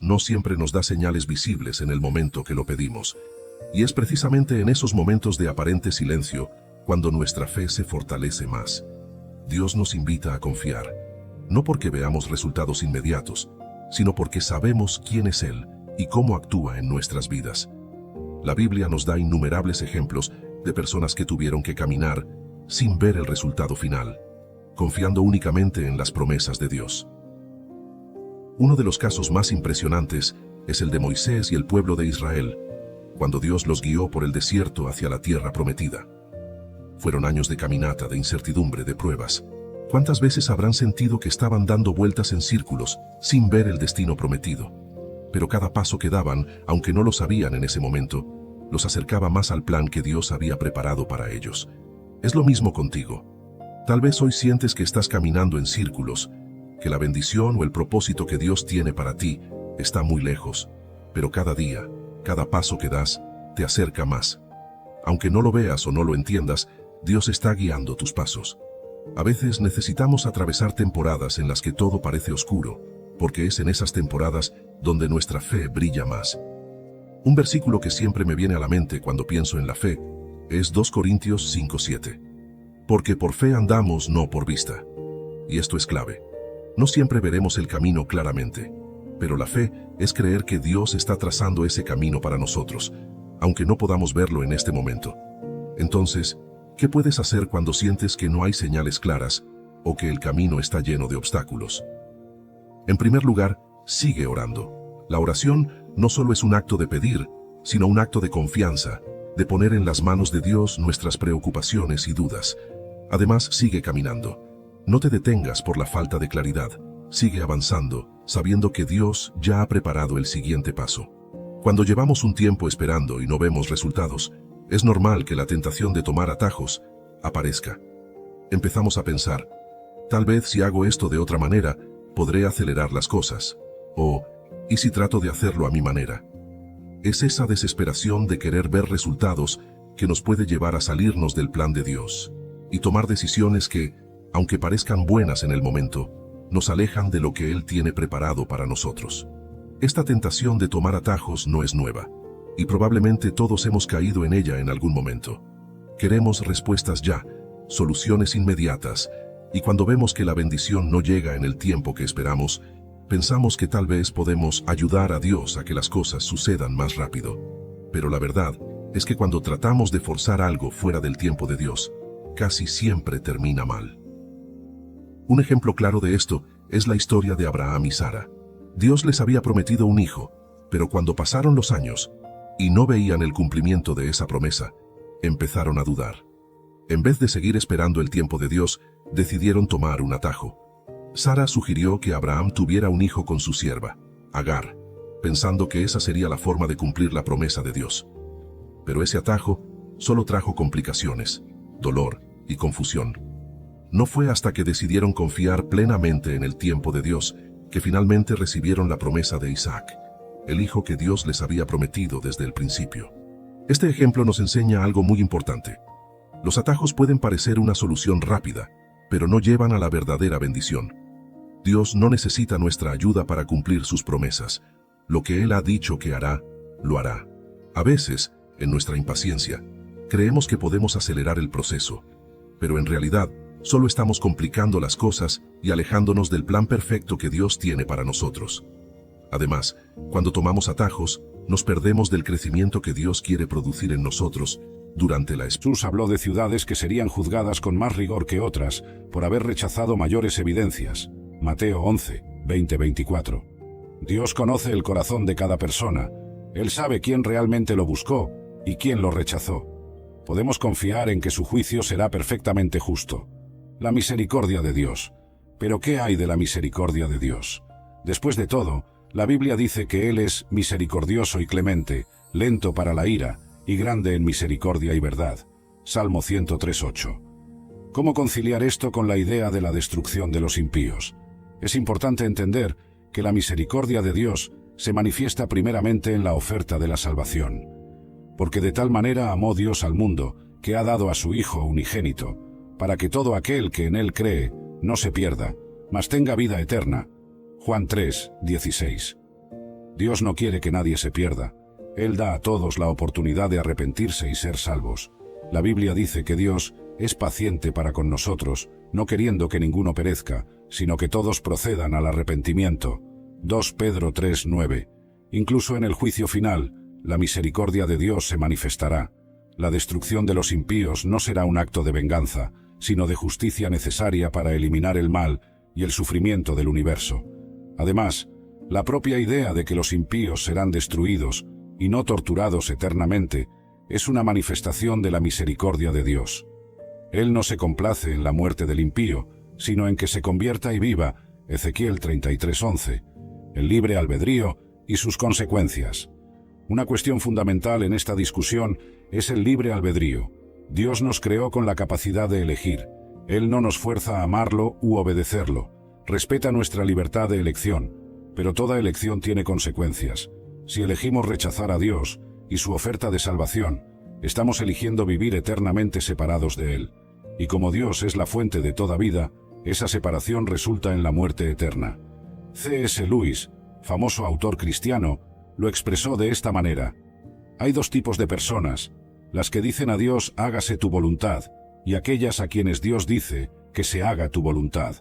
no siempre nos da señales visibles en el momento que lo pedimos. Y es precisamente en esos momentos de aparente silencio cuando nuestra fe se fortalece más. Dios nos invita a confiar, no porque veamos resultados inmediatos, sino porque sabemos quién es Él y cómo actúa en nuestras vidas. La Biblia nos da innumerables ejemplos de personas que tuvieron que caminar sin ver el resultado final, confiando únicamente en las promesas de Dios. Uno de los casos más impresionantes es el de Moisés y el pueblo de Israel, cuando Dios los guió por el desierto hacia la tierra prometida. Fueron años de caminata, de incertidumbre, de pruebas. ¿Cuántas veces habrán sentido que estaban dando vueltas en círculos sin ver el destino prometido? Pero cada paso que daban, aunque no lo sabían en ese momento, los acercaba más al plan que Dios había preparado para ellos. Es lo mismo contigo. Tal vez hoy sientes que estás caminando en círculos, que la bendición o el propósito que Dios tiene para ti está muy lejos, pero cada día, cada paso que das, te acerca más. Aunque no lo veas o no lo entiendas, Dios está guiando tus pasos. A veces necesitamos atravesar temporadas en las que todo parece oscuro, porque es en esas temporadas donde nuestra fe brilla más. Un versículo que siempre me viene a la mente cuando pienso en la fe es 2 Corintios 5:7. Porque por fe andamos, no por vista. Y esto es clave. No siempre veremos el camino claramente, pero la fe es creer que Dios está trazando ese camino para nosotros, aunque no podamos verlo en este momento. Entonces, ¿qué puedes hacer cuando sientes que no hay señales claras o que el camino está lleno de obstáculos? En primer lugar, sigue orando. La oración no solo es un acto de pedir, sino un acto de confianza, de poner en las manos de Dios nuestras preocupaciones y dudas. Además, sigue caminando. No te detengas por la falta de claridad. Sigue avanzando, sabiendo que Dios ya ha preparado el siguiente paso. Cuando llevamos un tiempo esperando y no vemos resultados, es normal que la tentación de tomar atajos aparezca. Empezamos a pensar, tal vez si hago esto de otra manera, podré acelerar las cosas. O, ¿y si trato de hacerlo a mi manera? Es esa desesperación de querer ver resultados que nos puede llevar a salirnos del plan de Dios y tomar decisiones que, aunque parezcan buenas en el momento, nos alejan de lo que Él tiene preparado para nosotros. Esta tentación de tomar atajos no es nueva, y probablemente todos hemos caído en ella en algún momento. Queremos respuestas ya, soluciones inmediatas, y cuando vemos que la bendición no llega en el tiempo que esperamos, pensamos que tal vez podemos ayudar a Dios a que las cosas sucedan más rápido. Pero la verdad es que cuando tratamos de forzar algo fuera del tiempo de Dios, casi siempre termina mal. Un ejemplo claro de esto es la historia de Abraham y Sara. Dios les había prometido un hijo, pero cuando pasaron los años y no veían el cumplimiento de esa promesa, empezaron a dudar. En vez de seguir esperando el tiempo de Dios, decidieron tomar un atajo. Sara sugirió que Abraham tuviera un hijo con su sierva, Agar, pensando que esa sería la forma de cumplir la promesa de Dios. Pero ese atajo solo trajo complicaciones, dolor y confusión. No fue hasta que decidieron confiar plenamente en el tiempo de Dios que finalmente recibieron la promesa de Isaac, el hijo que Dios les había prometido desde el principio. Este ejemplo nos enseña algo muy importante. Los atajos pueden parecer una solución rápida, pero no llevan a la verdadera bendición. Dios no necesita nuestra ayuda para cumplir sus promesas. Lo que Él ha dicho que hará, lo hará. A veces, en nuestra impaciencia, creemos que podemos acelerar el proceso, pero en realidad, solo estamos complicando las cosas y alejándonos del plan perfecto que Dios tiene para nosotros. Además, cuando tomamos atajos, nos perdemos del crecimiento que Dios quiere producir en nosotros durante la espera. Jesús habló de ciudades que serían juzgadas con más rigor que otras por haber rechazado mayores evidencias. Mateo 11, 20-24. Dios conoce el corazón de cada persona. Él sabe quién realmente lo buscó y quién lo rechazó. Podemos confiar en que su juicio será perfectamente justo. La misericordia de Dios. ¿Pero qué hay de la misericordia de Dios? Después de todo, la Biblia dice que Él es misericordioso y clemente, lento para la ira y grande en misericordia y verdad. Salmo 103:8. ¿Cómo conciliar esto con la idea de la destrucción de los impíos? Es importante entender que la misericordia de Dios se manifiesta primeramente en la oferta de la salvación. Porque de tal manera amó Dios al mundo, que ha dado a su Hijo unigénito, para que todo aquel que en Él cree no se pierda, mas tenga vida eterna. Juan 3:16. Dios no quiere que nadie se pierda. Él da a todos la oportunidad de arrepentirse y ser salvos. La Biblia dice que Dios es paciente para con nosotros, no queriendo que ninguno perezca, sino que todos procedan al arrepentimiento. 2 Pedro 3:9. Incluso en el juicio final, la misericordia de Dios se manifestará. La destrucción de los impíos no será un acto de venganza, sino de justicia necesaria para eliminar el mal y el sufrimiento del universo. Además, la propia idea de que los impíos serán destruidos y no torturados eternamente es una manifestación de la misericordia de Dios. Él no se complace en la muerte del impío, sino en que se convierta y viva, Ezequiel 33:11, el libre albedrío y sus consecuencias. Una cuestión fundamental en esta discusión es el libre albedrío. Dios nos creó con la capacidad de elegir. Él no nos fuerza a amarlo u obedecerlo. Respeta nuestra libertad de elección, pero toda elección tiene consecuencias. Si elegimos rechazar a Dios y su oferta de salvación, estamos eligiendo vivir eternamente separados de Él. Y como Dios es la fuente de toda vida, esa separación resulta en la muerte eterna. C.S. Lewis, famoso autor cristiano, lo expresó de esta manera: hay dos tipos de personas, las que dicen a Dios hágase tu voluntad, y aquellas a quienes Dios dice que se haga tu voluntad.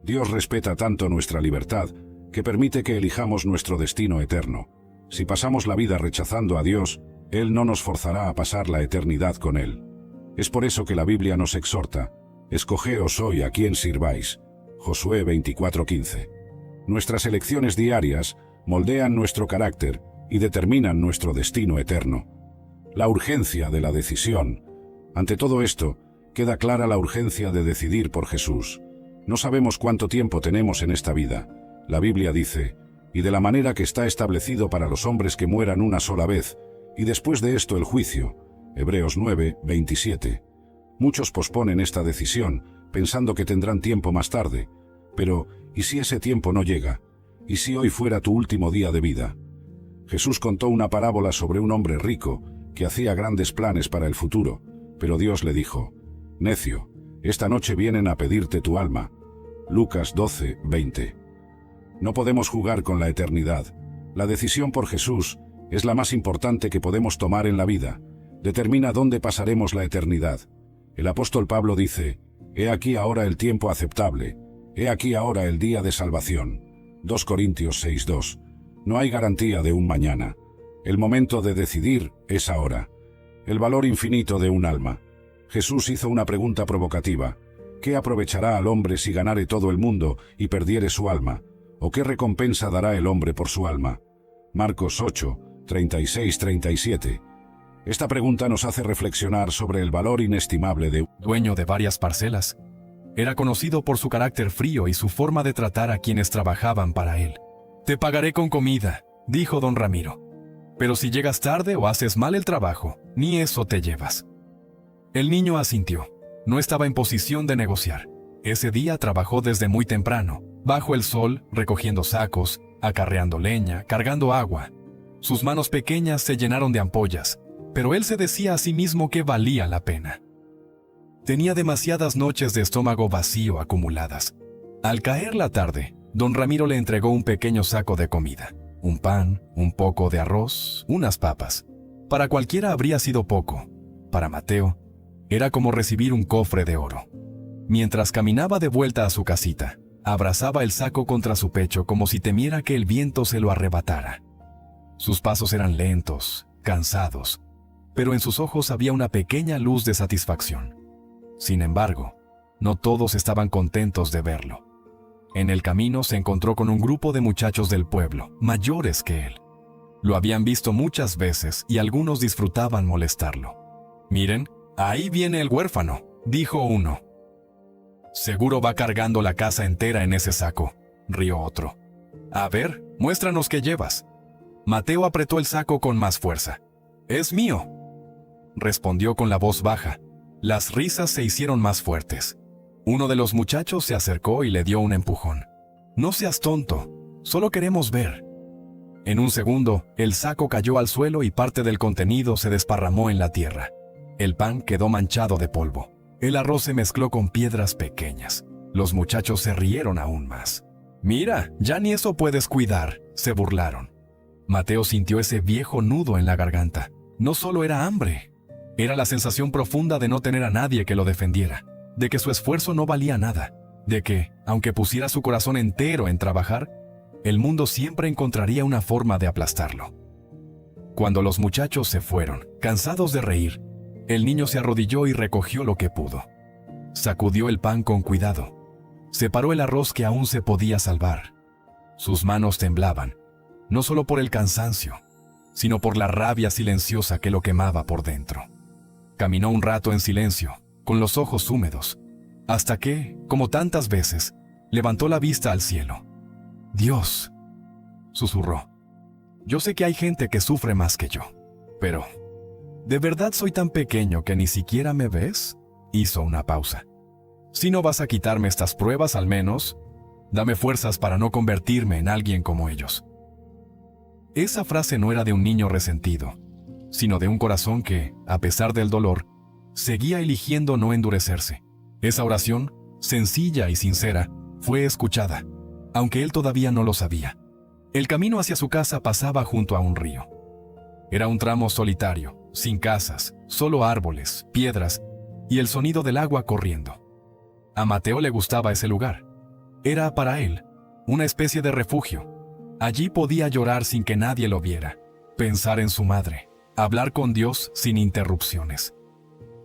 Dios respeta tanto nuestra libertad que permite que elijamos nuestro destino eterno. Si pasamos la vida rechazando a Dios, Él no nos forzará a pasar la eternidad con Él. Es por eso que la Biblia nos exhorta: escogeos hoy a quién sirváis. Josué 24:15. Nuestras elecciones diarias moldean nuestro carácter y determinan nuestro destino eterno. La urgencia de la decisión. Ante todo esto, queda clara la urgencia de decidir por Jesús. No sabemos cuánto tiempo tenemos en esta vida. La Biblia dice: y de la manera que está establecido para los hombres que mueran una sola vez, y después de esto el juicio. Hebreos 9:27. Muchos posponen esta decisión, pensando que tendrán tiempo más tarde. Pero, ¿y si ese tiempo no llega? ¿Y si hoy fuera tu último día de vida? Jesús contó una parábola sobre un hombre rico que hacía grandes planes para el futuro, pero Dios le dijo: necio, esta noche vienen a pedirte tu alma. Lucas 12:20. No podemos jugar con la eternidad. La decisión por Jesús es la más importante que podemos tomar en la vida. Determina dónde pasaremos la eternidad. El apóstol Pablo dice: he aquí ahora el tiempo aceptable, he aquí ahora el día de salvación. 2 Corintios 6:2. No hay garantía de un mañana. El momento de decidir es ahora. El valor infinito de un alma. Jesús hizo una pregunta provocativa: ¿qué aprovechará al hombre si ganare todo el mundo y perdiere su alma? ¿O qué recompensa dará el hombre por su alma? Marcos 8:36-37. Esta pregunta nos hace reflexionar sobre el valor inestimable de un dueño de varias parcelas. Era conocido por su carácter frío y su forma de tratar a quienes trabajaban para él. «Te pagaré con comida», dijo don Ramiro. «Pero si llegas tarde o haces mal el trabajo, ni eso te llevas». El niño asintió. No estaba en posición de negociar. Ese día trabajó desde muy temprano, bajo el sol, recogiendo sacos, acarreando leña, cargando agua. Sus manos pequeñas se llenaron de ampollas, pero él se decía a sí mismo que valía la pena. Tenía demasiadas noches de estómago vacío acumuladas. Al caer la tarde, don Ramiro le entregó un pequeño saco de comida. Un pan, un poco de arroz, unas papas. Para cualquiera habría sido poco. Para Mateo, era como recibir un cofre de oro. Mientras caminaba de vuelta a su casita, abrazaba el saco contra su pecho como si temiera que el viento se lo arrebatara. Sus pasos eran lentos, cansados, pero en sus ojos había una pequeña luz de satisfacción. Sin embargo, no todos estaban contentos de verlo. En el camino se encontró con un grupo de muchachos del pueblo, mayores que él. Lo habían visto muchas veces y algunos disfrutaban molestarlo. «Miren, ahí viene el huérfano», dijo uno. «Seguro va cargando la casa entera en ese saco», rió otro. «A ver, muéstranos qué llevas». Mateo apretó el saco con más fuerza. «Es mío», respondió con la voz baja. Las risas se hicieron más fuertes. Uno de los muchachos se acercó y le dio un empujón. «No seas tonto, solo queremos ver». En un segundo, el saco cayó al suelo y parte del contenido se desparramó en la tierra. El pan quedó manchado de polvo. El arroz se mezcló con piedras pequeñas. Los muchachos se rieron aún más. «Mira, ya ni eso puedes cuidar», se burlaron. Mateo sintió ese viejo nudo en la garganta. No solo era hambre, era la sensación profunda de no tener a nadie que lo defendiera, de que su esfuerzo no valía nada, de que, aunque pusiera su corazón entero en trabajar, el mundo siempre encontraría una forma de aplastarlo. Cuando los muchachos se fueron, cansados de reír, el niño se arrodilló y recogió lo que pudo. Sacudió el pan con cuidado. Separó el arroz que aún se podía salvar. Sus manos temblaban, no solo por el cansancio, sino por la rabia silenciosa que lo quemaba por dentro. Caminó un rato en silencio, con los ojos húmedos, hasta que, como tantas veces, levantó la vista al cielo. «Dios», susurró, «yo sé que hay gente que sufre más que yo, pero ¿de verdad soy tan pequeño que ni siquiera me ves?». Hizo una pausa. «Si no vas a quitarme estas pruebas, al menos, dame fuerzas para no convertirme en alguien como ellos». Esa frase no era de un niño resentido, sino de un corazón que, a pesar del dolor, seguía eligiendo no endurecerse. Esa oración, sencilla y sincera, fue escuchada, aunque él todavía no lo sabía. El camino hacia su casa pasaba junto a un río. Era un tramo solitario, sin casas, solo árboles, piedras y el sonido del agua corriendo. A Mateo le gustaba ese lugar. Era para él una especie de refugio. Allí podía llorar sin que nadie lo viera, pensar en su madre, hablar con Dios sin interrupciones.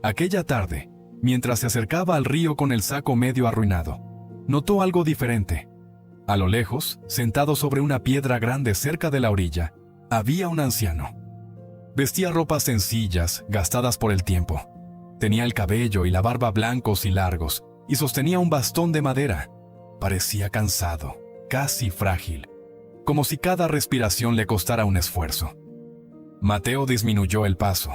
Aquella tarde, mientras se acercaba al río con el saco medio arruinado, notó algo diferente. A lo lejos, sentado sobre una piedra grande cerca de la orilla, había un anciano. Vestía ropas sencillas, gastadas por el tiempo. Tenía el cabello y la barba blancos y largos, y sostenía un bastón de madera. Parecía cansado, casi frágil, como si cada respiración le costara un esfuerzo. Mateo disminuyó el paso.